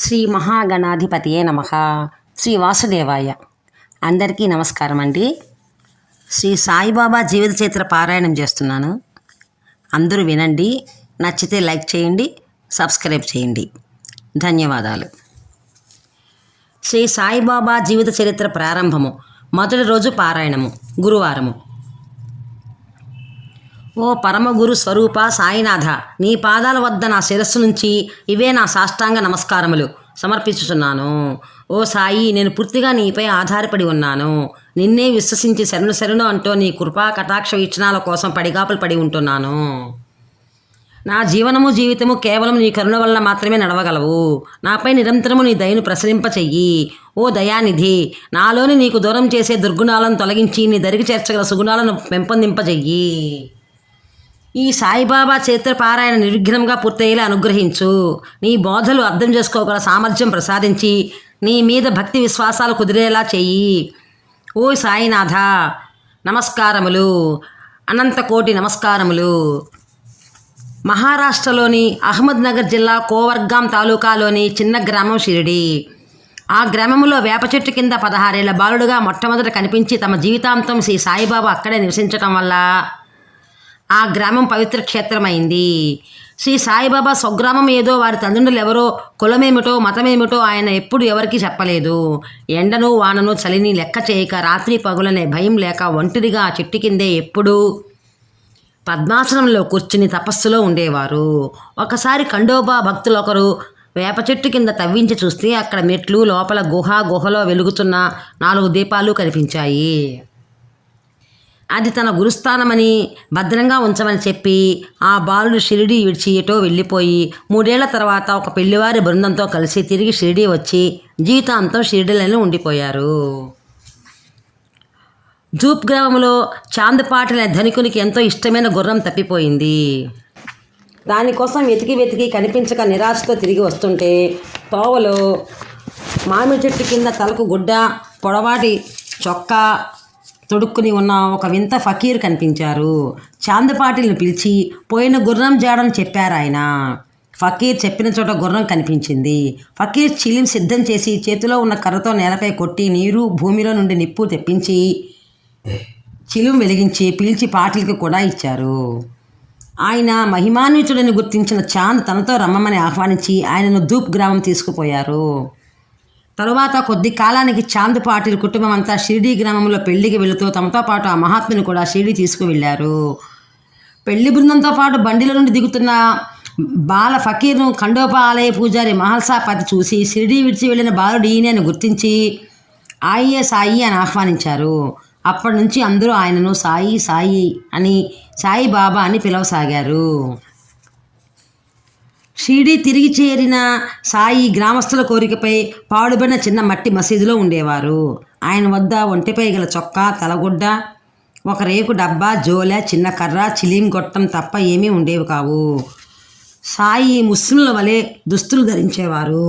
శ్రీ మహాగణాధిపతియే నమః. శ్రీ వాసుదేవాయ. అందరికీ నమస్కారం అండి. శ్రీ సాయిబాబా జీవిత చరిత్ర పారాయణం చేస్తున్నాను. అందరూ వినండి. నచ్చితే లైక్ చేయండి, సబ్స్క్రైబ్ చేయండి. ధన్యవాదాలు. శ్రీ సాయిబాబా జీవిత చరిత్ర ప్రారంభము. మొదటి రోజు పారాయణము, గురువారము. ఓ పరమగురు స్వరూప సాయినాథ, నీ పాదాల వద్ద నా శిరస్సు నుంచి ఇవే నా సాష్టాంగ నమస్కారములు సమర్పించుచున్నాను. ఓ సాయి, నేను పూర్తిగా నీపై ఆధారపడి ఉన్నాను. నిన్నే విశ్వసించి శరణు శరణు అంటూ నీ కృపా కటాక్ష వీక్షణాల కోసం పడిగాపులు పడి ఉంటున్నాను. నా జీవితము కేవలం నీ కరుణ వల్ల మాత్రమే నడవగలవు. నాపై నిరంతరము నీ దయను ప్రసరింపచెయ్యి. ఓ దయానిధి, నాలోని నీకు దూరం చేసే దుర్గుణాలను తొలగించి నీ దరికి చేర్చగల సుగుణాలను పెంపొందింపజెయ్యి. ఈ సాయిబాబా చరిత్ర పారాయణ నిర్విఘ్నంగా పూర్తయ్యేలా అనుగ్రహించు. నీ బోధలు అర్థం చేసుకోగల సామర్థ్యం ప్రసాదించి నీ మీద భక్తి విశ్వాసాలు కుదిరేలా చెయ్యి. ఓ సాయినాథ, నమస్కారములు, అనంత కోటి నమస్కారములు. మహారాష్ట్రలోని అహ్మద్నగర్ జిల్లా కోవర్గాం తాలూకాలోని చిన్న గ్రామం షిరిడి. ఆ గ్రామంలో వేప చెట్టు కింద 16 ఏళ్ల బాలుడుగా మొట్టమొదట కనిపించి తమ జీవితాంతం శ్రీ సాయిబాబా అక్కడే నివసించటం వల్ల ఆ గ్రామం పవిత్ర క్షేత్రమైంది. శ్రీ సాయిబాబా స్వగ్రామం ఏదో, వారి తండ్రులు ఎవరో, కులమేమిటో మతమేమిటో ఆయన ఎప్పుడు ఎవరికీ చెప్పలేదు. ఎండను వానను చలిని లెక్క చేయక రాత్రి పగులనే భయం లేక ఒంటరిగా ఆ చెట్టు కిందే ఎప్పుడూ పద్మాసనంలో కూర్చుని తపస్సులో ఉండేవారు. ఒకసారి ఖండోబా భక్తులొకరు వేప చెట్టు కింద తవ్వించి చూస్తే అక్కడ మెట్లు, లోపల గుహలో వెలుగుతున్న 4 దీపాలు కనిపించాయి. అది తన గురుస్థానమని భద్రంగా ఉంచమని చెప్పి ఆ బాలుడు షిరిడి విడిచి ఎటో వెళ్ళిపోయి 3 ఏళ్ల తర్వాత ఒక పెళ్లివారి బృందంతో కలిసి తిరిగి షిరిడి వచ్చి జీవితాంతం షిరిడిలోనే ఉండిపోయారు. జూప్ గ్రామంలో చాందపాటి అనే ధనికునికి ఎంతో ఇష్టమైన గుర్రం తప్పిపోయింది. దానికోసం వెతికి కనిపించక నిరాశతో తిరిగి వస్తుంటే తోవలో మామిడి చెట్టు కింద తలకు గుడ్డ, పొడవాటి చొక్కా తొడుక్కుని ఉన్న ఒక వింత ఫకీర్ కనిపించారు. చాందపాటిని పిలిచి పోయిన గుర్రం జాడని చెప్పారు ఆయన. ఫకీర్ చెప్పిన చోట గుర్రం కనిపించింది. ఫకీర్ చిలిం సిద్ధం చేసి చేతిలో ఉన్న కర్రతో నేలపై కొట్టి నీరు, భూమిలో నుండి నిప్పు తెప్పించి చిలుం వెలిగించి పీల్చి పాటిల్కి కూడా ఇచ్చారు. ఆయన మహిమాన్వితుడిని గుర్తించిన చాంద్ తనతో రమ్మని ఆహ్వానించి ఆయనను ధూప్ గ్రామం తీసుకుపోయారు. తరువాత కొద్ది కాలానికి చాంద్ పాటిల్ కుటుంబం అంతా షిరిడి గ్రామంలో పెళ్లికి వెళుతూ తమతో పాటు ఆ మహాత్ముని కూడా షిరిడి తీసుకువెళ్లారు. పెళ్లి బృందంతో పాటు బండిల నుండి దిగుతున్న బాల ఫకీర్ను ఖండోబా ఆలయ పూజారి మహల్సాపతి చూసి షిరిడి విడిచి వెళ్ళిన బాలుడు ఈయన అని గుర్తించి ఆయే సాయి అని ఆహ్వానించారు. అప్పటి నుంచి అందరూ ఆయనను సాయి సాయి అని, సాయిబాబా అని పిలవసాగారు. షిరిడి తిరిగి చేరిన సాయి గ్రామస్తుల కోరికపై పాడుబడిన చిన్న మట్టి మసీదులో ఉండేవారు. ఆయన వద్ద ఒంటిపై గల చొక్కా, తలగుడ్డ, ఒక రేకు డబ్బా, జోలె, చిన్న కర్ర, చిలీం గొట్టం తప్ప ఏమీ ఉండేవి కావు. సాయి ముస్లింల వలె దుస్తులు ధరించేవారు.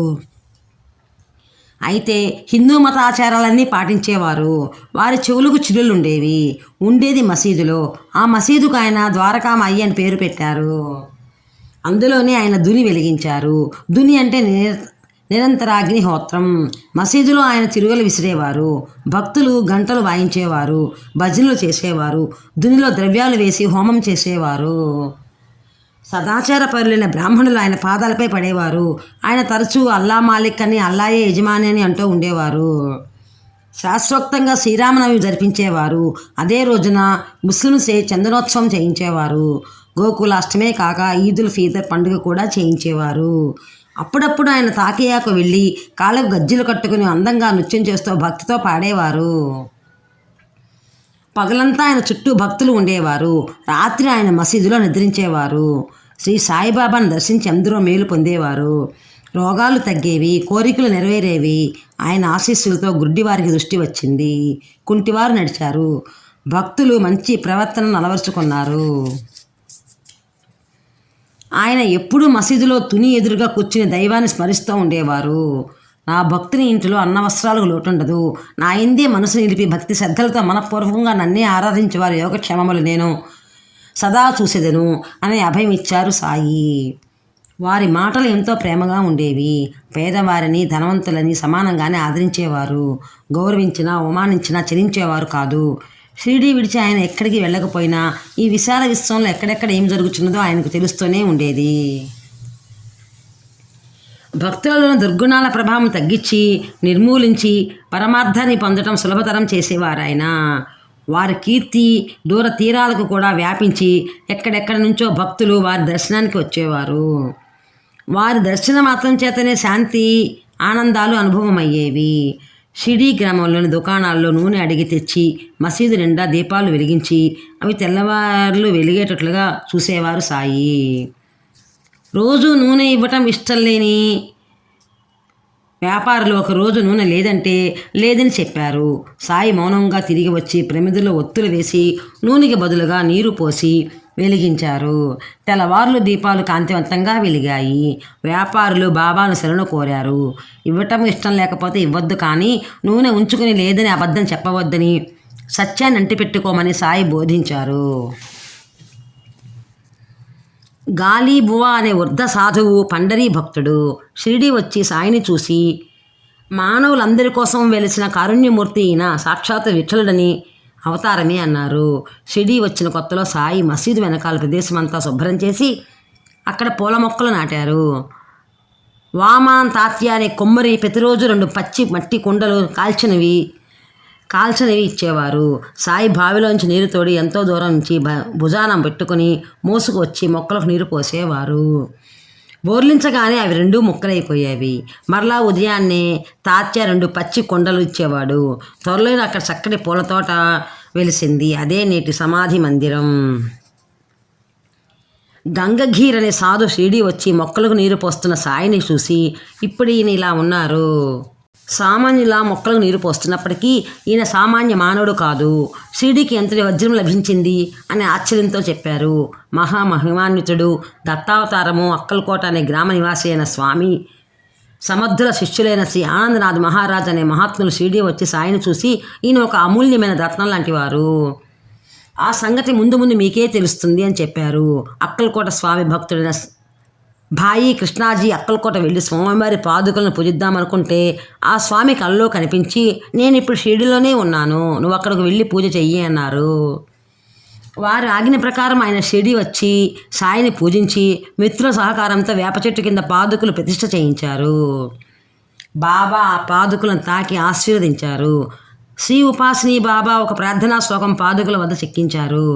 అయితే హిందూ మత ఆచారాలన్నీ పాటించేవారు. వారి చెవులకు చిల్లులుండేవి. ఉండేది మసీదులో. ఆ మసీదుకు ఆయన ద్వారకామాయి అని పేరు పెట్టారు. అందులోనే ఆయన దుని వెలిగించారు. దుని అంటే నిరంతరాగ్నిహోత్రం. మసీదులో ఆయన తిరుగులు విసిరేవారు. భక్తులు గంటలు వాయించేవారు, భజనలు చేసేవారు, దునిలో ద్రవ్యాలు వేసి హోమం చేసేవారు. సదాచార పరులైన బ్రాహ్మణులు ఆయన పాదాలపై పడేవారు. ఆయన తరచూ అల్లా మాలిక్ అని, అల్లాయే యజమాని అని అంటూ ఉండేవారు. శాస్త్రోక్తంగా శ్రీరామనవమి జరిపించేవారు. అదే రోజున ముస్లింసే చందనోత్సవం చేయించేవారు. గోకులాష్టమే కాక ఈదుల్ ఫీతర్ పండుగ కూడా చేయించేవారు. అప్పుడప్పుడు ఆయన తాకియాకు వెళ్ళి కాళ్ళకు గజ్జెలు కట్టుకుని అందంగా నృత్యం చేస్తూ భక్తితో పాడేవారు. పగలంతా ఆయన చుట్టూ భక్తులు ఉండేవారు. రాత్రి ఆయన మసీదులో నిద్రించేవారు. శ్రీ సాయిబాబాను దర్శించి అందరూ మేలు పొందేవారు. రోగాలు తగ్గేవి, కోరికలు నెరవేరేవి. ఆయన ఆశీస్సులతో గుడ్డివారికి దృష్టి వచ్చింది. కుంటివారు నడిచారు. భక్తులు మంచి ప్రవర్తనను అలవరుచుకున్నారు. ఆయన ఎప్పుడూ మసీదులో తుని ఎదురుగా కూర్చుని దైవాన్ని స్మరిస్తూ ఉండేవారు. నా భక్తుని ఇంటిలో అన్న వస్త్రాలకు లోటుండదు. నా ఇందే మనసు నిలిపి భక్తి శ్రద్ధలతో మనఃపూర్వకంగా నన్నే ఆరాధించేవారు యోగక్షేమములు నేను సదా చూసేదను అని అభయం ఇచ్చారు సాయి. వారి మాటలు ఎంతో ప్రేమగా ఉండేవి. పేదవారిని ధనవంతులని సమానంగానే ఆదరించేవారు. గౌరవించినా అవమానించినా చలించేవారు కాదు. షిరిడీ విడిచి ఆయన ఎక్కడికి వెళ్ళకపోయినా ఈ విశాల విశ్వంలో ఎక్కడెక్కడ ఏం జరుగుతున్నదో ఆయనకు తెలుస్తూనే ఉండేది. భక్తులలోని దుర్గుణాల ప్రభావం తగ్గించి నిర్మూలించి పరమార్థాన్ని పొందటం సులభతరం చేసేవారు ఆయన. వారి కీర్తి దూర తీరాలకు కూడా వ్యాపించి ఎక్కడెక్కడి నుంచో భక్తులు వారి దర్శనానికి వచ్చేవారు. వారి దర్శన మాత్రం చేతనే శాంతి ఆనందాలు అనుభవమయ్యేవి. షిరిడీ గ్రామంలోని దుకాణాల్లో నూనె అడిగి తెచ్చి మసీదు నిండా దీపాలు వెలిగించి అవి తెల్లవారులు వెలిగేటట్లుగా చూసేవారు సాయి. రోజు నూనె ఇవ్వటం ఇష్టం లేని వ్యాపారులు ఒకరోజు నూనె లేదంటే లేదని చెప్పారు. సాయి మౌనంగా తిరిగి వచ్చి ప్రమిదలో ఒత్తులు వేసి నూనెకి బదులుగా నీరు పోసి వెలిగించారు. తెల్లవార్లు దీపాలు కాంతివంతంగా వెలిగాయి. వ్యాపారులు బాబాను శరణు కోరారు. ఇవ్వటం ఇష్టం లేకపోతే ఇవ్వద్దు, కానీ నూనె ఉంచుకుని లేదని అబద్ధం చెప్పవద్దని, సత్యాన్ని అంటిపెట్టుకోమని సాయి బోధించారు. గాలీబువా అనే వృద్ధ సాధువు పండరీ భక్తుడు షిరిడీ వచ్చి సాయిని చూసి, మానవులందరి కోసం వెలిసిన కారుణ్యమూర్తి ఈయన సాక్షాత్ విఠలుడని అవతారమే అన్నారు. షిరిడీ వచ్చిన కొత్తలో సాయి మసీదు వెనకాల ప్రదేశమంతా శుభ్రం చేసి అక్కడ పూల మొక్కలు నాటారు. వామాన్ తాత్య అనే కొమ్మరి ప్రతిరోజు 2 పచ్చి మట్టి కుండలు కాల్చినవి ఇచ్చేవారు. సాయి బావిలోంచి నీరు తోడి ఎంతో దూరం నుంచి భుజానం పెట్టుకుని మోసుకు వచ్చి మొక్కలకు నీరు పోసేవారు. బోర్లించగానే అవి 2 ముక్కలైపోయేవి. మరలా ఉదయాన్నే తాత్య 2 పచ్చి కొండలు ఇచ్చేవాడు. త్వరలోనే అక్కడ చక్కటి పూలతోట వెలిసింది. అదే నేటి సమాధి మందిరం. గంగఘీర్ అనే సాధు షిరిడీ వచ్చి మొక్కలకు నీరు పోస్తున్న సాయిని చూసి, ఇప్పుడు ఈయన ఇలా ఉన్నారు. సామాన్యులా మొక్కలకు నీరు పోస్తున్నప్పటికీ ఈయన సామాన్య మానవుడు కాదు. షిరిడీకి ఎంతటి వజ్రం లభించింది అని ఆశ్చర్యంతో చెప్పారు. మహామహిమాన్వితుడు, దత్తావతారము, అక్కల్కోట అనే గ్రామ నివాసి అయిన స్వామి సమర్థుల శిష్యులైన శ్రీ ఆనందనాథ్ మహారాజ్ అనే మహాత్ములు షిరిడీ వచ్చి సాయిని చూసి, ఈయన ఒక అమూల్యమైన రత్నం లాంటి వారు, ఆ సంగతి ముందు ముందు మీకే తెలుస్తుంది అని చెప్పారు. అక్కల్కోట స్వామి భక్తుడైన భాయి కృష్ణాజీ అక్కల్కోట వెళ్ళి స్వామివారి పాదుకలను పూజిద్దామనుకుంటే ఆ స్వామి కల్లో కనిపించి, నేను ఇప్పుడు షిరిడీలోనే ఉన్నాను, నువ్వు అక్కడికి వెళ్ళి పూజ చెయ్యి అన్నారు. వారి ఆజ్ఞ ప్రకారం ఆయన షిరిడీ వచ్చి సాయిని పూజించి మిత్రుల సహకారంతో వేప చెట్టు కింద పాదుకలు ప్రతిష్ఠ చేయించారు. బాబా ఆ పాదుకలను తాకి ఆశీర్వదించారు. శ్రీ ఉపాసిని బాబా ఒక ప్రార్థనా శ్లోకం పాదుకల వద్ద చెక్కించారు.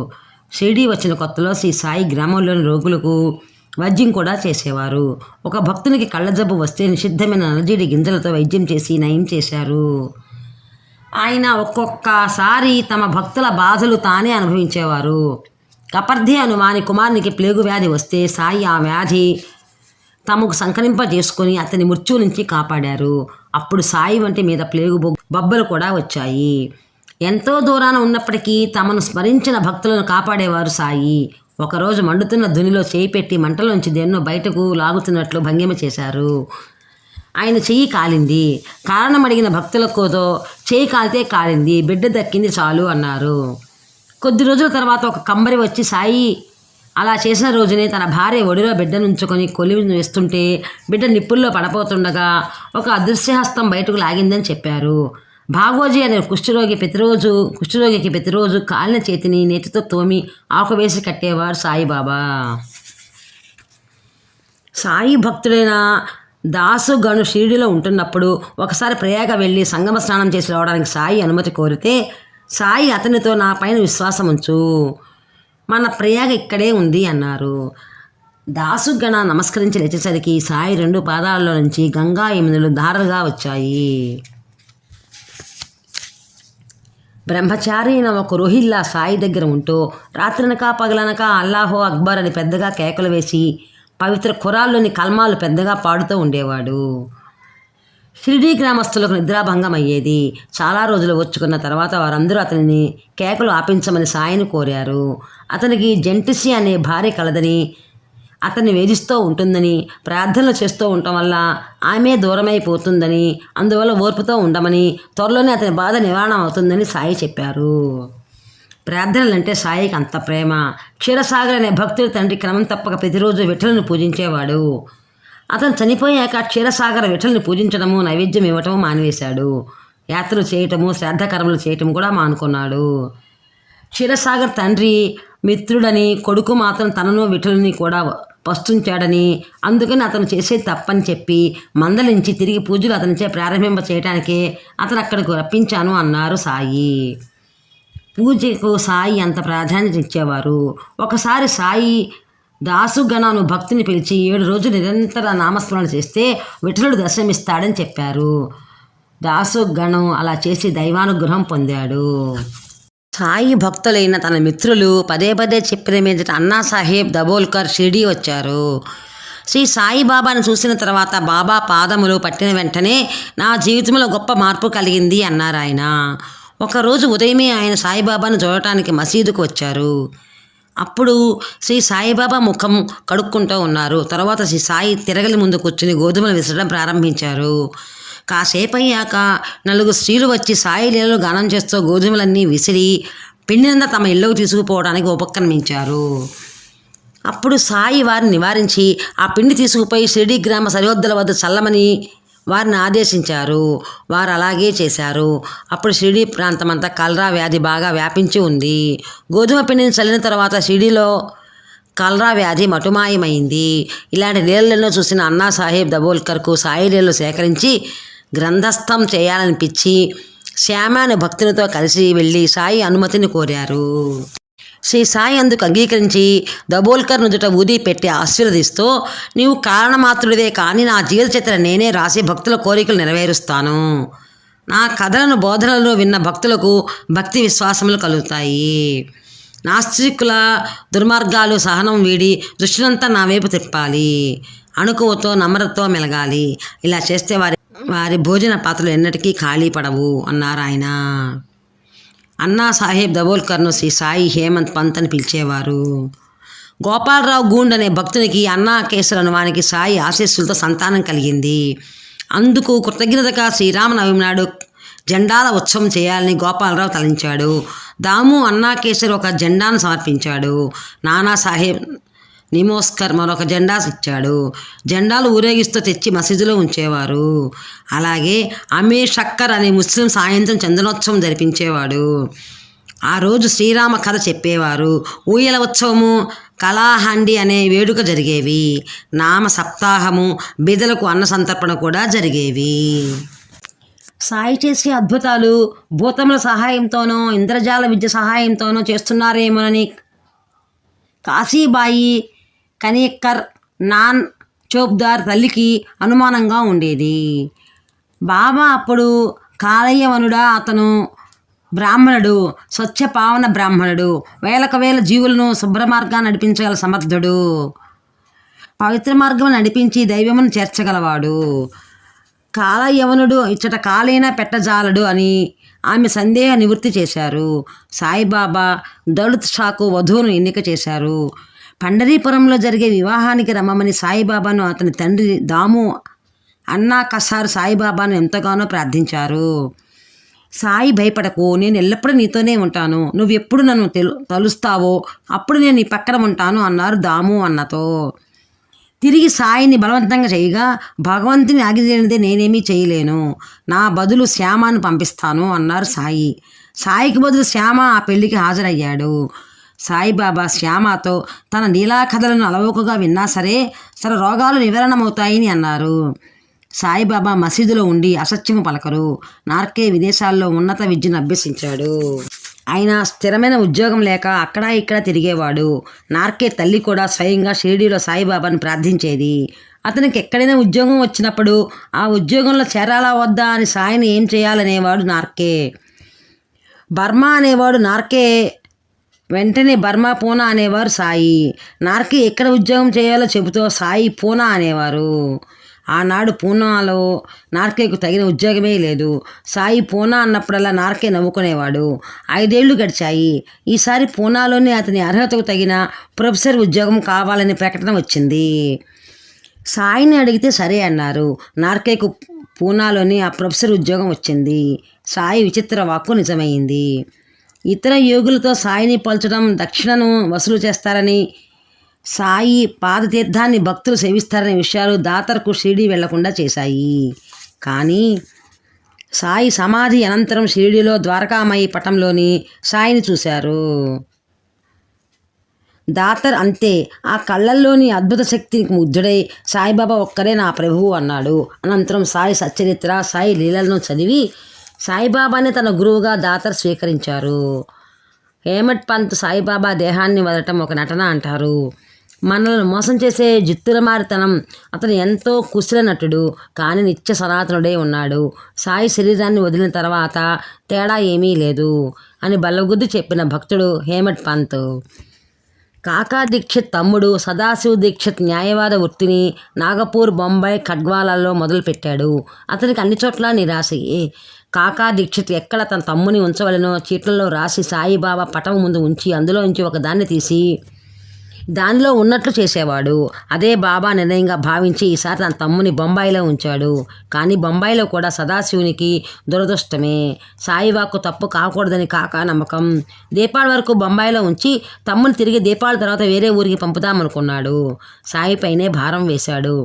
షిరిడీ వచ్చిన కొత్తలో శ్రీ సాయి గ్రామంలోని రోగులకు వైద్యం కూడా చేసేవారు. ఒక భక్తునికి కళ్ళజబ్బు వస్తే నిషిద్ధమైన నల్లజీడి గింజలతో వైద్యం చేసి నయం చేశారు. ఆయన ఒక్కొక్కసారి తమ భక్తుల బాధలు తానే అనుభవించేవారు. కపర్ధి అను వాని కుమారునికి ప్లేగు వ్యాధి వస్తే సాయి ఆ వ్యాధి తమకు సంకరింపజేసుకొని అతని మృత్యువు నుంచి కాపాడారు. అప్పుడు సాయి వంటి మీద ప్లేగు బొబ్బలు కూడా వచ్చాయి. ఎంతో దూరాన ఉన్నప్పటికీ తమను స్మరించిన భక్తులను కాపాడేవారు సాయి. ఒకరోజు మండుతున్న ధునిలో చేయి పెట్టి మంటలోంచి దేన్నో బయటకు లాగుతున్నట్లు భంగిమ చేశారు. ఆయన చెయ్యి కాలింది. కారణం అడిగిన భక్తులకుతో చేయి కాలితే కాలింది, బిడ్డ దక్కింది చాలు అన్నారు. కొద్ది రోజుల తర్వాత ఒక కంబరి వచ్చి సాయి అలా చేసిన రోజునే తన భార్య ఒడిలో బిడ్డనుంచుకొని కొలివి వేస్తుంటే బిడ్డ నిప్పుల్లో పడపోతుండగా ఒక అదృశ్యహస్తం బయటకు లాగిందని చెప్పారు. భాగోజీ అనే కుష్ఠరోగికి ప్రతిరోజు కాలిన చేతిని నేతితో తోమి ఆకు వేసి కట్టేవారు సాయిబాబా. సాయి భక్తుడైన దాసుగను షిరిడీలో ఉంటున్నప్పుడు ఒకసారి ప్రయాగ వెళ్ళి సంగమ స్నానం చేసి రావడానికి సాయి అనుమతి కోరితే, సాయి అతనితో నా పైన విశ్వాసం ఉంచు, మన ప్రయాగ ఇక్కడే ఉంది అన్నారు. దాసుగణ నమస్కరించి లేచేసరికి సాయి 2 పాదాలలో నుంచి గంగా యమునలు ధారలుగా వచ్చాయి. బ్రహ్మచారి అయిన ఒక రోహిల్లా సాయి దగ్గర ఉంటూ రాత్రనక పగలనక అల్లాహో అక్బర్ అని పెద్దగా కేకలు వేసి పవిత్ర ఖురాన్లోని కల్మాలు పెద్దగా పాడుతూ ఉండేవాడు. షిరిడీ గ్రామస్తులకు నిద్రాభంగం అయ్యేది. చాలా రోజులు వచ్చుకున్న తర్వాత వారందరూ అతనిని కేకలు ఆపించమని సాయిని కోరారు. అతనికి జంటిసి అనే భార్య కలదని, అతన్ని వేధిస్తూ ఉంటుందని, ప్రార్థనలు చేస్తూ ఉండటం వల్ల ఆమె దూరమైపోతుందని, అందువల్ల ఓర్పుతో ఉండమని, త్వరలోనే అతని బాధ నివారణ అవుతుందని సాయి చెప్పారు. ప్రార్థనలంటే సాయికి అంత ప్రేమ. క్షీరసాగర్ అనే భక్తుడి తండ్రి క్రమం తప్పక ప్రతిరోజు విఠలుని పూజించేవాడు. అతను చనిపోయాక క్షీరసాగర్ విఠలుని పూజించడము, నైవేద్యం ఇవ్వటము మానివేశాడు. యాత్రలు చేయటము, శ్రాద్ధకర్మలు చేయటం కూడా మానుకున్నాడు. క్షీరసాగర్ తండ్రి మిత్రుడని, కొడుకు మాత్రం తనను విఠలుని కూడా పస్తుంచాడని, అందుకని అతను చేసేది తప్పని చెప్పి మందలించి తిరిగి పూజలు అతనిచే ప్రారంభింప చేయటానికే అతను అక్కడికి రప్పించాను అన్నారు సాయి. పూజకు సాయి అంత ప్రాధాన్యత ఇచ్చేవారు. ఒకసారి సాయి దాసుగణను భక్తిని పిలిచి 7 రోజులు నిరంతర నామస్మరణ చేస్తే విఠలుడు దర్శనమిస్తాడని చెప్పారు. దాసుగణం అలా చేసి దైవానుగ్రహం పొందాడు. సాయి భక్తులైన తన మిత్రులు పదే పదే చెప్పిన మీదట అన్నాసాహెబ్ దబోల్కర్ షిరిడీ వచ్చారు. శ్రీ సాయిబాబాను చూసిన తర్వాత బాబా పాదములు పట్టిన వెంటనే నా జీవితంలో గొప్ప మార్పు కలిగింది అన్నారు ఆయన. ఒకరోజు ఉదయమే ఆయన సాయిబాబాను చూడటానికి మసీదుకు వచ్చారు. అప్పుడు శ్రీ సాయిబాబా ముఖం కడుక్కుంటూ ఉన్నారు. తర్వాత శ్రీ సాయి తిరగలి ముందు కూర్చుని గోధుమలు విసరడం ప్రారంభించారు. కాసేపు అయ్యాక 4 స్త్రీలు వచ్చి సాయి లీలలు గానం చేస్తూ గోధుమలన్నీ విసిరి పిండినంతా తమ ఇళ్ళకు తీసుకుపోవడానికి ఉపక్రమించారు. అప్పుడు సాయి వారిని నివారించి ఆ పిండి తీసుకుపోయి షిరిడీ గ్రామ సరిహద్దుల వద్ద చల్లమని వారిని ఆదేశించారు. వారు అలాగే చేశారు. అప్పుడు షిరిడీ ప్రాంతమంతా కలరా వ్యాధి బాగా వ్యాపించి ఉంది. గోధుమ పిండిని చల్లిన తర్వాత షిరిడీలో కలరా వ్యాధి మటుమాయమైంది. ఇలాంటి లీలలను చూసిన అన్నాసాహెబ్ దబోల్కర్కు సాయి లీలలు సేకరించి గ్రంథస్థం చేయాలనిపించి శ్యామ అనే భక్తునితో కలిసి వెళ్ళి సాయి అనుమతిని కోరారు. శ్రీ సాయి అందుకు అంగీకరించి దబోల్కర్ నుదుట ఊది పెట్టి ఆశీర్వదిస్తూ, నీవు కారణమాత్రుడివే కానీ నా జీవిత చరిత్ర నేనే రాసి భక్తుల కోరికలు నెరవేరుస్తాను. నా కథలను బోధనలను విన్న భక్తులకు భక్తి విశ్వాసములు కలుగుతాయి. నాస్తికుల దుర్మార్గాలు సహనం వీడి దృష్టినంతా నా వైపు తిప్పాలి. అణుకువతో నమ్రతతో మెలగాలి. ఇలా చేస్తే వారి భోజన పాత్రలు ఎన్నటికీ ఖాళీ పడవు అన్నారు ఆయన. అన్నా సాహెబ్ దబోల్కర్ను శ్రీ సాయి హేమంత్ పంత్ అని పిలిచేవారు. గోపాలరావు గూండ్ అనే భక్తునికి అన్నా కేసర్ అనువానికి సాయి ఆశీస్సులతో సంతానం కలిగింది. అందుకు కృతజ్ఞతగా శ్రీరామనవమి నాడు జెండాల ఉత్సవం చేయాలని గోపాలరావు తలంచాడు. దాము అన్నా కేసర్ ఒక జెండాను సమర్పించాడు. నానాసాహెబ్ నిమోస్కర్ మరొక జెండా ఇచ్చాడు. జెండాలు ఊరేగిస్తూ తెచ్చి మసీదులో ఉంచేవారు. అలాగే అమీర్ షక్కర్ అనే ముస్లిం సాయంత్రం చందనోత్సవం జరిపించేవాడు. ఆ రోజు శ్రీరామ కథ చెప్పేవారు. ఊయల ఉత్సవము, కళాహండి అనే వేడుక జరిగేవి. నామ సప్తాహము, బీదలకు అన్న సంతర్పణ కూడా జరిగేవి. సాయి చేసే అద్భుతాలు భూతముల సహాయంతోనో ఇంద్రజాల విద్య సహాయంతోనో చేస్తున్నారేమోనని కాశీబాయి కనేక్కర్ నాన్ చోప్దార్ తల్లికి అనుమానంగా ఉండేది. బాబా అప్పుడు కాలయ్యవనుడా, అతను బ్రాహ్మణుడు, స్వచ్ఛ పావన బ్రాహ్మణుడు, వేలకు వేల జీవులను శుభ్ర మార్గాన్ని నడిపించగల సమర్థుడు, పవిత్ర మార్గం నడిపించి దైవమును చేర్చగలవాడు. కాలయవనుడు ఇచ్చట కాలైనా పెట్టజాలడు అని ఆమె సందేహ నివృత్తి చేశారు. సాయిబాబా దళిత్ షాకు వధువును ఎన్నిక చేశారు. పండరీపురంలో జరిగే వివాహానికి రమ్మని సాయిబాబాను అతని తండ్రి దాము అన్నా కసార్ సాయిబాబాను ఎంతగానో ప్రార్థించారు. సాయి భయపడకు, నేను ఎల్లప్పుడూ నీతోనే ఉంటాను. నువ్వు ఎప్పుడు నన్ను తలుస్తావో అప్పుడు నేను నీ పక్కన ఉంటాను అన్నారు దాము అన్నతో. తిరిగి సాయిని బలవంతంగా చేయగా, భగవంతుని ఆగిదేనిదే నేనేమీ చేయలేను, నా బదులు శ్యామను పంపిస్తాను అన్నారు సాయి. సాయికి బదులు శ్యామ ఆ పెళ్లికి హాజరయ్యాడు. సాయిబాబా శ్యామతో తన నీలా కథలను అలవోకగా విన్నా సరే రోగాలు నివారణమవుతాయని అన్నారు. సాయిబాబా మసీదులో ఉండి అసత్యము పలకరు. నార్కే విదేశాల్లో ఉన్నత విద్యను అభ్యసించాడు. ఆయన స్థిరమైన ఉద్యోగం లేక అక్కడ ఇక్కడ తిరిగేవాడు. నార్కే తల్లి కూడా స్వయంగా షిరిడీలో సాయిబాబాను ప్రార్థించేది. అతనికి ఎక్కడైనా ఉద్యోగం వచ్చినప్పుడు ఆ ఉద్యోగంలో చేరాలా వద్దా అని సాయిని ఏం చేయాలనేవాడు నార్కే. బర్మా అనేవాడు నార్కే, వెంటనే బర్మా పూనా అనేవారు సాయి. నార్కే ఎక్కడ ఉద్యోగం చేయాలో చెబుతూ సాయి పూనా అనేవారు. ఆనాడు పూనాలో నార్కేకు తగిన ఉద్యోగమే లేదు. సాయి పూనా అన్నప్పుడల్లా నార్కే నవ్వుకునేవాడు. 5 ఏళ్లు గడిచాయి. ఈసారి పూనాలోనే అతని అర్హతకు తగిన ప్రొఫెసర్ ఉద్యోగం కావాలని ప్రకటన వచ్చింది. సాయిని అడిగితే సరే అన్నారు. నార్కేకు పూనాలోని ఆ ప్రొఫెసర్ ఉద్యోగం వచ్చింది. సాయి విచిత్ర వాక్కు నిజమైంది. ఇతర యోగులతో సాయిని పోల్చడం దక్షిణను వసూలు చేస్తారని, సాయి పాదతీర్థాన్ని భక్తులు సేవిస్తారనే విషయాలు దాతర్కు షిరిడీ వెళ్లకుండా చేశాయి. కానీ సాయి సమాధి అనంతరం షిరిడీలో ద్వారకామాయి పటంలోని సాయిని చూశారు. దాతర్ అంతే ఆ కళ్ళల్లోని అద్భుత శక్తికి ముగ్ధుడై సాయిబాబా ఒక్కరే నా ప్రభువు అన్నాడు. అనంతరం సాయి సచ్చరిత్ర, సాయి లీలలను చదివి సాయిబాబాని తన గురువుగా దాతర్ స్వీకరించారు. హేమట్ పంత్ సాయిబాబా దేహాన్ని వదలటం ఒక నటన అంటారు. మనల్ని మోసం చేసే జిత్తులమారితనం. అతను ఎంతో కుశల నటుడు, కానీ నిత్య సనాతనుడే ఉన్నాడు. సాయి శరీరాన్ని వదిలిన తర్వాత తేడా ఏమీ లేదు అని బల్లగుద్ది చెప్పిన భక్తుడు హేమట్ పంత్. కాకా దీక్షిత్ తమ్ముడు సదాశివ్ దీక్షిత్ న్యాయవాద వృత్తిని నాగపూర్, బొంబాయి, ఖడ్వాలలో మొదలుపెట్టాడు. అతనికి అన్ని చోట్ల నిరాశయే. కాకా దీక్షిత్ ఎక్కడ తన తమ్ముని ఉంచవలనో చీట్లలో రాసి సాయిబాబా పటం ముందు ఉంచి అందులోంచి ఒక దాన్ని తీసి దానిలో ఉన్నట్లు చేసేవాడు. అదే బాబా నిర్ణయంగా భావించి ఈసారి తన తమ్ముని బొంబాయిలో ఉంచాడు. కానీ బొంబాయిలో కూడా సదాశివునికి దురదృష్టమే. సాయిబాబాకు తప్పు కాకూడదని కాకా నమ్మకం. దీపావళి వరకు బొంబాయిలో ఉంచి తమ్ముని తిరిగి దీపావళి తర్వాత వేరే ఊరికి పంపుదామనుకున్నాడు. సాయిపైనే భారం వేశాడు.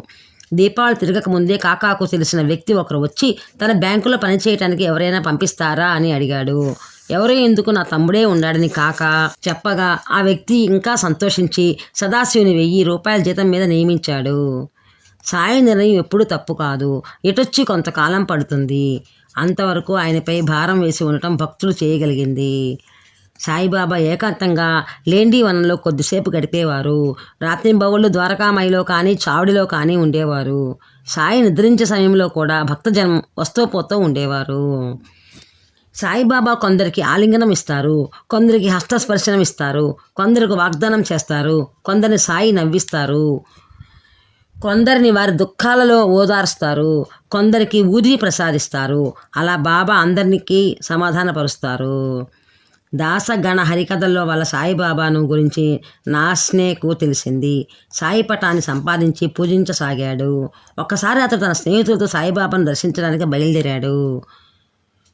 దీపావళి తిరగక ముందే కాకాకు తెలిసిన వ్యక్తి ఒకరు వచ్చి తన బ్యాంకులో పనిచేయటానికి ఎవరైనా పంపిస్తారా అని అడిగాడు. ఎవరో ఎందుకు, నా తమ్ముడే ఉన్నాడని కాకా చెప్పగా ఆ వ్యక్తి ఇంకా సంతోషించి సదాశివుని 1000 రూపాయల జీతం మీద నియమించాడు. సాయి నిర్ణయం ఎప్పుడూ తప్పు కాదు. ఎటొచ్చి కొంతకాలం పడుతుంది. అంతవరకు ఆయనపై భారం వేసి ఉండటం భక్తులు చేయగలిగింది. సాయిబాబా ఏకాంతంగా లేండి వనంలో కొద్దిసేపు గడిపేవారు. రాత్రింబవళ్ళు ద్వారకామాయిలో కానీ చావడిలో కానీ ఉండేవారు. సాయి నిద్రించే సమయంలో కూడా భక్తజనం వస్తూ పోతూ ఉండేవారు. సాయిబాబా కొందరికి ఆలింగనం ఇస్తారు, కొందరికి హస్తస్పర్శనం ఇస్తారు, కొందరికి వాగ్దానం చేస్తారు, కొందరిని సాయి నవ్విస్తారు, కొందరిని వారి దుఃఖాలలో ఓదార్స్తారు, కొందరికి ఊది ప్రసాదిస్తారు. అలా బాబా అందరికీ సమాధానపరుస్తారు. దాసగణ హరికథల్లో వాళ్ళ సాయిబాబాను గురించి నాస్నేకు తెలిసింది. సాయి పటాన్ని సంపాదించి పూజించసాగాడు. ఒక్కసారి అతడు తన స్నేహితులతో సాయిబాబాను దర్శించడానికి బయలుదేరాడు.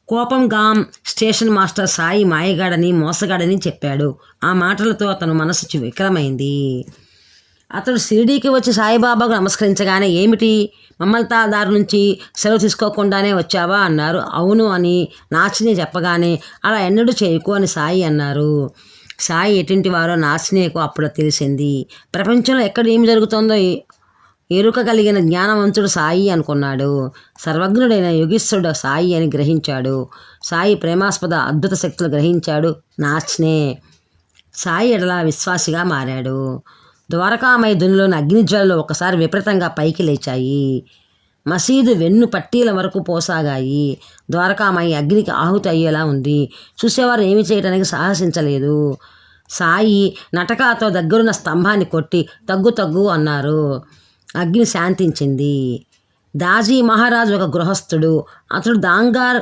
కోపంగాం స్టేషన్ మాస్టర్ సాయి మాయగాడని, మోసగాడని చెప్పాడు. ఆ మాటలతో అతను మనసు వికలమైంది. అతడు షిరిడీకి వచ్చి సాయిబాబాకు నమస్కరించగానే, ఏమిటి మమ్మల్ని దారి నుంచి సెలవు తీసుకోకుండానే వచ్చావా అన్నారు. అవును అని నాచిని చెప్పగానే, అలా ఎన్నడూ చేయకు అని సాయి అన్నారు. సాయి ఎటువంటి వారో నాచినేకు అప్పుడు తెలిసింది. ప్రపంచంలో ఎక్కడ ఏమి జరుగుతుందో ఎరుక కలిగిన జ్ఞానవంతుడు సాయి అనుకున్నాడు. సర్వజ్ఞుడైన యోగీశ్వరుడు సాయి అని గ్రహించాడు. సాయి ప్రేమాస్పద అద్భుత శక్తులు గ్రహించాడు నాచ్నే. సాయి ఎడల విశ్వాసిగా మారాడు. ద్వారకామయ దునిలోని అగ్నిజ్వాలలు ఒకసారి విపరీతంగా పైకి లేచాయి. మసీదు వెన్ను పట్టీల వరకు పోసాగాయి. ద్వారకామయి అగ్నికి ఆహుతి అయ్యేలా ఉంది. చూసేవారు ఏమి చేయడానికి సాహసించలేదు. సాయి నటకాతో దగ్గరున్న స్తంభాన్ని కొట్టి తగ్గు తగ్గు అన్నారు. అగ్ని శాంతించింది. దాజీ మహారాజు ఒక గృహస్థుడు. అతడు దాంగార్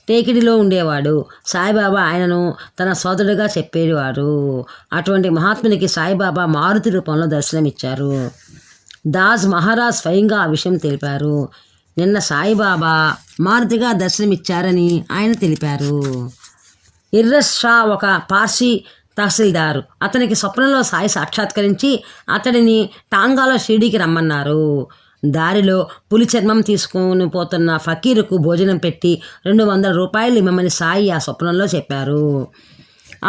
టేకిడిలో ఉండేవాడు. సాయిబాబా ఆయనను తన సోదరుడిగా చెప్పేవారు. అటువంటి మహాత్మునికి సాయిబాబా మారుతి రూపంలో దర్శనమిచ్చారు. దాస్ మహారాజ్ స్వయంగా ఆ విషయం తెలిపారు. నిన్న సాయిబాబా మారుతిగా దర్శనమిచ్చారని ఆయన తెలిపారు. ఇర్రస్ షా ఒక పార్సీ తహసీల్దారు. అతనికి స్వప్నంలో సాయి సాక్షాత్కరించి అతడిని టాంగాలో షిరిడీకి రమ్మన్నారు. దారిలో పులి చర్మం తీసుకుని పోతున్న ఫకీరుకు భోజనం పెట్టి 200 రూపాయలు ఇమ్మని సాయి ఆ స్వప్నంలో చెప్పారు.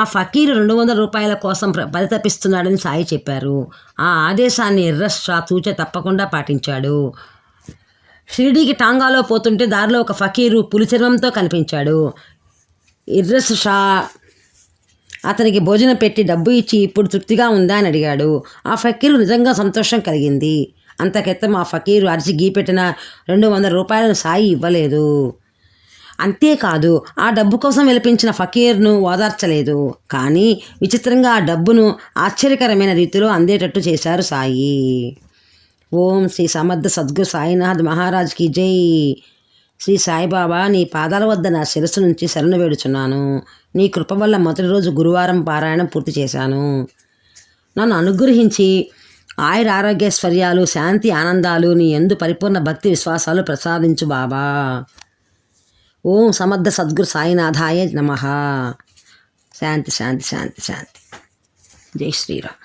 ఆ ఫకీరు 200 రూపాయల కోసం పరితపిస్తున్నాడని సాయి చెప్పారు. ఆ ఆదేశాన్ని ఇర్రస్ షా తూచ తప్పకుండా పాటించాడు. షిరిడీకి టాంగాలో పోతుంటే దారిలో ఒక ఫకీరు పులి చర్మంతో కనిపించాడు. ఇర్రస్ షా అతనికి భోజనం పెట్టి డబ్బు ఇచ్చి ఇప్పుడు తృప్తిగా ఉందా అని అడిగాడు. ఆ ఫకీరు నిజంగా సంతోషం కలిగింది. అంతకెత్తం ఆ ఫకీరు అరిచి గీపెట్టిన 200 రూపాయలను సాయి ఇవ్వలేదు. అంతేకాదు, ఆ డబ్బు కోసం విలపించిన ఫకీర్ను ఓదార్చలేదు. కానీ విచిత్రంగా ఆ డబ్బును ఆశ్చర్యకరమైన రీతిలో అందేటట్టు చేశారు సాయి. ఓం శ్రీ సమర్థ సద్గురు సాయినాథ్ మహారాజ్కి జై. శ్రీ సాయిబాబా, నీ పాదాల వద్ద నా శిరస్సు నుంచి శరణు వేడుచున్నాను. నీ కృప వల్ల మొదటి రోజు గురువారం పారాయణం పూర్తి చేశాను. నన్ను అనుగ్రహించి ఆయుర ఆరోగ్యైశ్వర్యాలు, శాంతి, ఆనందాలు, నీ యందు పరిపూర్ణ భక్తి విశ్వాసాలు ప్రసాదించు బాబా. ఓం సమర్థ సద్గురు సాయినాథాయ నమః. శాంతి శాంతి శాంతి శాంతి. జై శ్రీరామ్.